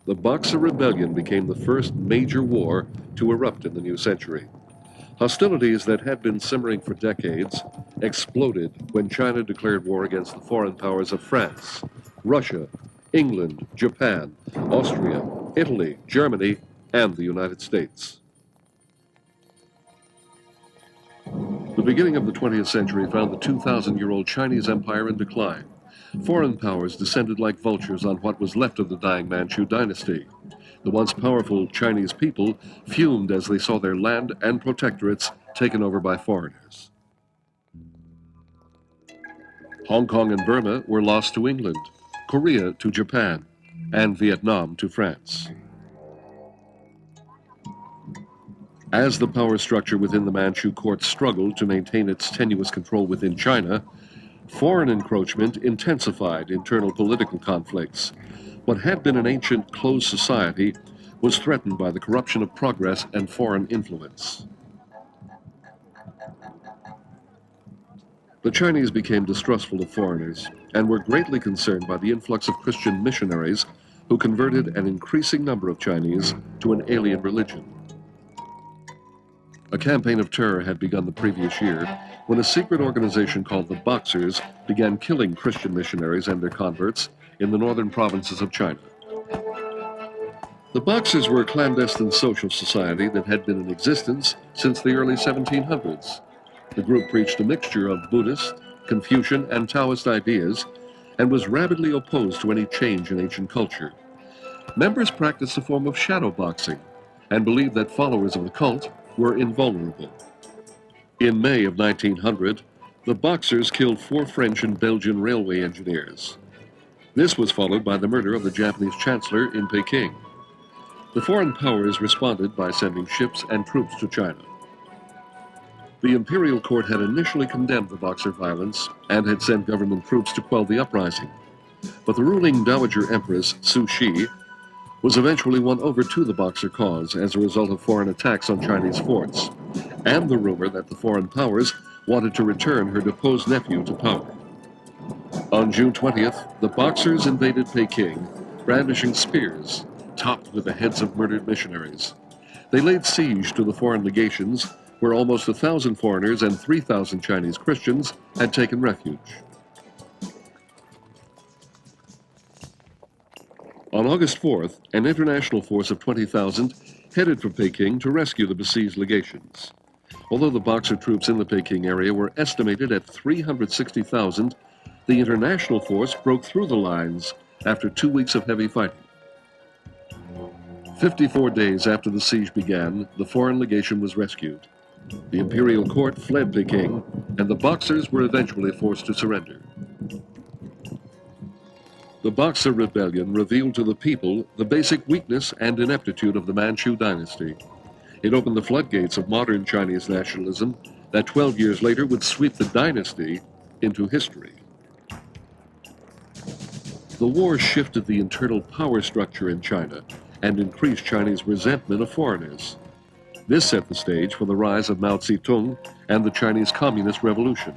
the Boxer Rebellion became the first major war to erupt in the new century. Hostilities that had been simmering for decades exploded when China declared war against the foreign powers of France, Russia, England, Japan, Austria, Italy, Germany, and the United States. The beginning of the 20th century found the 2,000-year-old Chinese empire in decline. Foreign powers descended like vultures on what was left of the dying Manchu dynasty. The once powerful Chinese people fumed as they saw their land and protectorates taken over by foreigners. Hong Kong and Burma were lost to England, Korea to Japan, and Vietnam to France. As the power structure within the Manchu court struggled to maintain its tenuous control within China, foreign encroachment intensified internal political conflicts. What had been an ancient closed society was threatened by the corruption of progress and foreign influence. The Chinese became distrustful of foreigners and were greatly concerned by the influx of Christian missionaries who converted an increasing number of Chinese to an alien religion. A campaign of terror had begun the previous year when a secret organization called the Boxers began killing Christian missionaries and their converts in the northern provinces of China. The Boxers were a clandestine social society that had been in existence since the early 1700s. The group preached a mixture of Buddhist, Confucian, and Taoist ideas and was rabidly opposed to any change in ancient culture. Members practiced a form of shadow boxing and believed that followers of the cult were invulnerable. In May of 1900, the Boxers killed 4 French and Belgian railway engineers. This was followed by the murder of the Japanese chancellor in Peking. The foreign powers responded by sending ships and troops to China. The imperial court had initially condemned the Boxer violence and had sent government troops to quell the uprising. But the ruling Dowager Empress, Cixi, was eventually won over to the Boxer cause as a result of foreign attacks on Chinese forts, and the rumor that the foreign powers wanted to return her deposed nephew to power. On June 20th, the Boxers invaded Peking, brandishing spears, topped with the heads of murdered missionaries. They laid siege to the foreign legations, where almost 1,000 foreigners and 3,000 Chinese Christians had taken refuge. On August 4th, an international force of 20,000 headed for Peking to rescue the besieged legations. Although the Boxer troops in the Peking area were estimated at 360,000, the international force broke through the lines after 2 weeks of heavy fighting. 54 days after the siege began, the foreign legation was rescued. The imperial court fled Peking, and the Boxers were eventually forced to surrender. The Boxer Rebellion revealed to the people the basic weakness and ineptitude of the Manchu dynasty. It opened the floodgates of modern Chinese nationalism that 12 years later would sweep the dynasty into history. The war shifted the internal power structure in China and increased Chinese resentment of foreigners. This set the stage for the rise of Mao Zedong and the Chinese Communist Revolution.